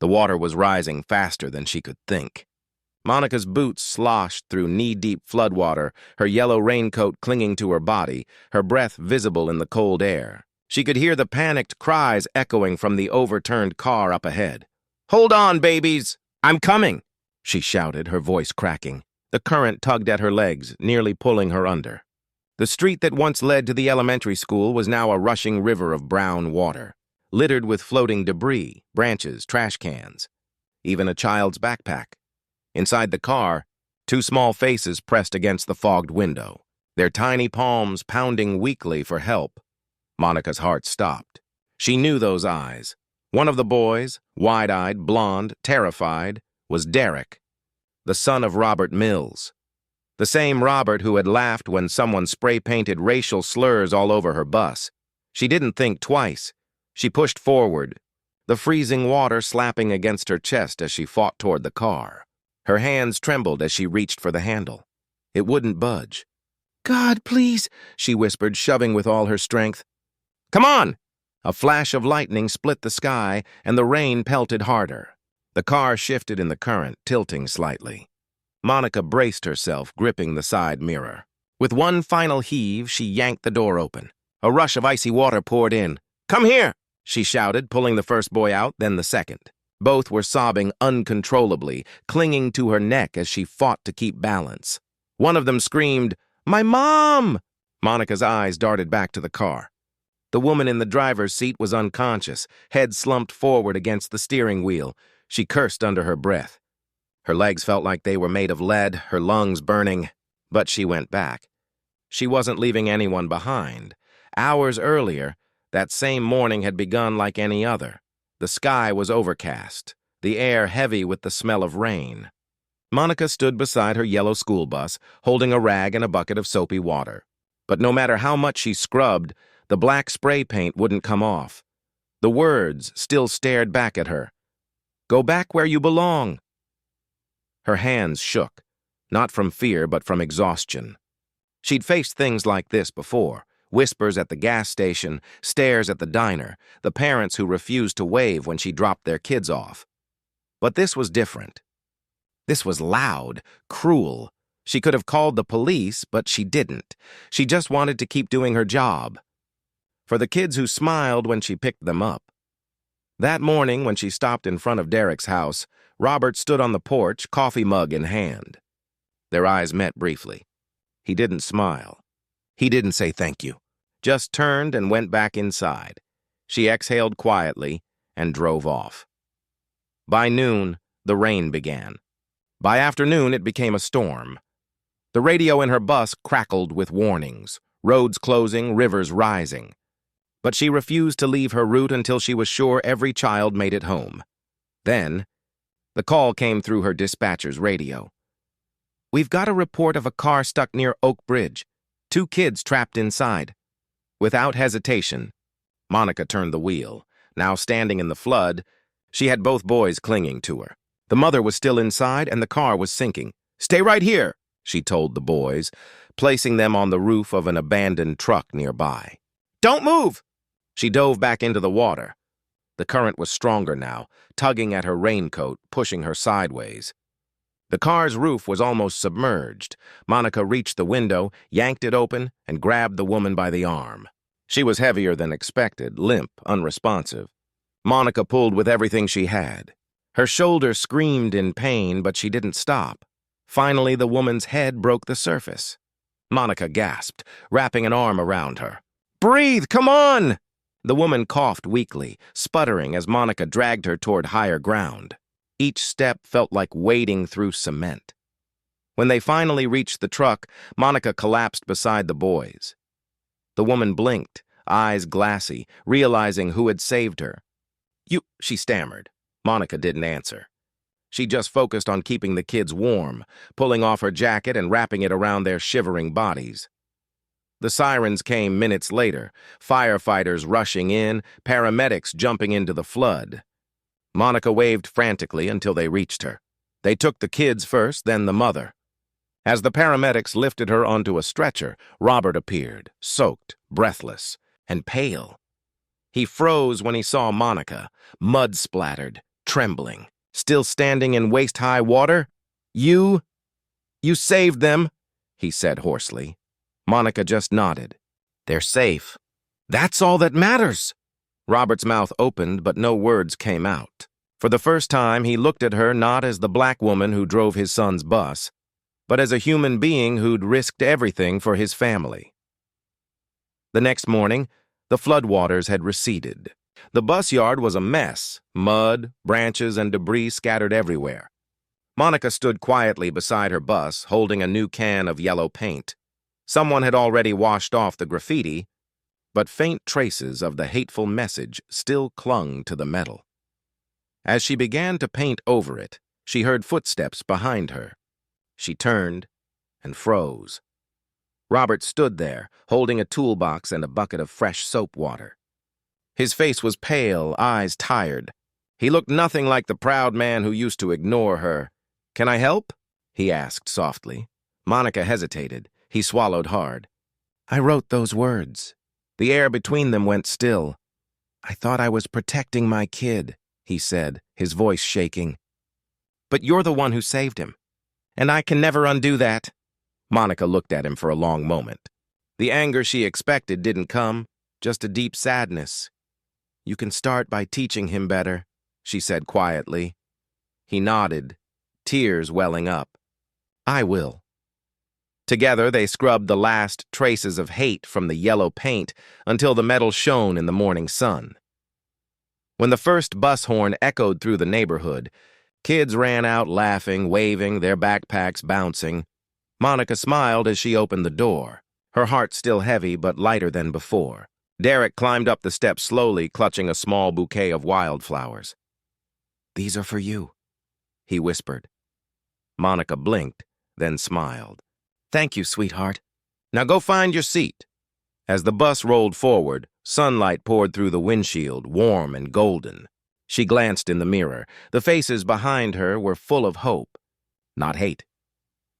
The water was rising faster than she could think. Monica's boots sloshed through knee-deep floodwater, her yellow raincoat clinging to her body, her breath visible in the cold air. She could hear the panicked cries echoing from the overturned car up ahead. "Hold on, babies! I'm coming!" she shouted, her voice cracking. The current tugged at her legs, nearly pulling her under. The street that once led to the elementary school was now a rushing river of brown water, littered with floating debris, branches, trash cans, even a child's backpack. Inside the car, two small faces pressed against the fogged window, their tiny palms pounding weakly for help. Monica's heart stopped. She knew those eyes. One of the boys, wide-eyed, blonde, terrified, was Derek, the son of Robert Mills. The same Robert who had laughed when someone spray-painted racial slurs all over her bus. She didn't think twice. She pushed forward, the freezing water slapping against her chest as she fought toward the car. Her hands trembled as she reached for the handle. It wouldn't budge. "God, please," she whispered, shoving with all her strength. "Come on!" A flash of lightning split the sky, and the rain pelted harder. The car shifted in the current, tilting slightly. Monica braced herself, gripping the side mirror. With one final heave, she yanked the door open. A rush of icy water poured in. "Come here!" she shouted, pulling the first boy out, then the second. Both were sobbing uncontrollably, clinging to her neck as she fought to keep balance. One of them screamed, "My mom!" Monica's eyes darted back to the car. The woman in the driver's seat was unconscious, head slumped forward against the steering wheel. She cursed under her breath. Her legs felt like they were made of lead, her lungs burning. But she went back. She wasn't leaving anyone behind. Hours earlier, that same morning had begun like any other. The sky was overcast, the air heavy with the smell of rain. Monica stood beside her yellow school bus, holding a rag and a bucket of soapy water. But no matter how much she scrubbed, the black spray paint wouldn't come off. The words still stared back at her. "Go back where you belong." Her hands shook, not from fear but from exhaustion. She'd faced things like this before. Whispers at the gas station, stares at the diner, the parents who refused to wave when she dropped their kids off. But this was different. This was loud, cruel. She could have called the police, but she didn't. She just wanted to keep doing her job. For the kids who smiled when she picked them up. That morning, when she stopped in front of Derek's house, Robert stood on the porch, coffee mug in hand. Their eyes met briefly. He didn't smile. He didn't say thank you, just turned and went back inside. She exhaled quietly and drove off. By noon, the rain began. By afternoon, it became a storm. The radio in her bus crackled with warnings, roads closing, rivers rising. But she refused to leave her route until she was sure every child made it home. Then, the call came through her dispatcher's radio. "We've got a report of a car stuck near Oak Bridge. 2 kids trapped inside." Without hesitation, Monica turned the wheel. Now standing in the flood, she had both boys clinging to her. The mother was still inside and the car was sinking. "Stay right here," she told the boys, placing them on the roof of an abandoned truck nearby. "Don't move!" She dove back into the water. The current was stronger now, tugging at her raincoat, pushing her sideways. The car's roof was almost submerged. Monica reached the window, yanked it open, and grabbed the woman by the arm. She was heavier than expected, limp, unresponsive. Monica pulled with everything she had. Her shoulder screamed in pain, but she didn't stop. Finally, the woman's head broke the surface. Monica gasped, wrapping an arm around her. "Breathe, come on!" The woman coughed weakly, sputtering as Monica dragged her toward higher ground. Each step felt like wading through cement. When they finally reached the truck, Monica collapsed beside the boys. The woman blinked, eyes glassy, realizing who had saved her. "You," she stammered. Monica didn't answer. She just focused on keeping the kids warm, pulling off her jacket and wrapping it around their shivering bodies. The sirens came minutes later, firefighters rushing in, paramedics jumping into the flood. Monica waved frantically until they reached her. They took the kids first, then the mother. As the paramedics lifted her onto a stretcher, Robert appeared, soaked, breathless, and pale. He froze when he saw Monica, mud-splattered, trembling. Still standing in waist-high water? You saved them, he said hoarsely. Monica just nodded. They're safe. That's all that matters. Robert's mouth opened, but no words came out. For the first time, he looked at her not as the black woman who drove his son's bus, but as a human being who'd risked everything for his family. The next morning, the floodwaters had receded. The bus yard was a mess, mud, branches, and debris scattered everywhere. Monica stood quietly beside her bus, holding a new can of yellow paint. Someone had already washed off the graffiti, but faint traces of the hateful message still clung to the metal. As she began to paint over it, she heard footsteps behind her. She turned and froze. Robert stood there, holding a toolbox and a bucket of fresh soap water. His face was pale, eyes tired. He looked nothing like the proud man who used to ignore her. "Can I help?" he asked softly. Monica hesitated. He swallowed hard. "I wrote those words." The air between them went still. "I thought I was protecting my kid," he said, his voice shaking. "But you're the one who saved him, and I can never undo that." Monica looked at him for a long moment. The anger she expected didn't come, just a deep sadness. "You can start by teaching him better," she said quietly. He nodded, tears welling up. "I will." Together, they scrubbed the last traces of hate from the yellow paint until the metal shone in the morning sun. When the first bus horn echoed through the neighborhood, kids ran out laughing, waving, their backpacks bouncing. Monica smiled as she opened the door, her heart still heavy but lighter than before. Derek climbed up the steps slowly, clutching a small bouquet of wildflowers. "These are for you," he whispered. Monica blinked, then smiled. "Thank you, sweetheart. Now go find your seat." As the bus rolled forward, sunlight poured through the windshield, warm and golden. She glanced in the mirror. The faces behind her were full of hope, not hate.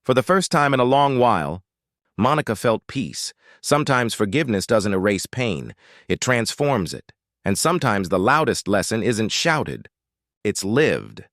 For the first time in a long while, Monica felt peace. Sometimes forgiveness doesn't erase pain, it transforms it. And sometimes the loudest lesson isn't shouted, it's lived.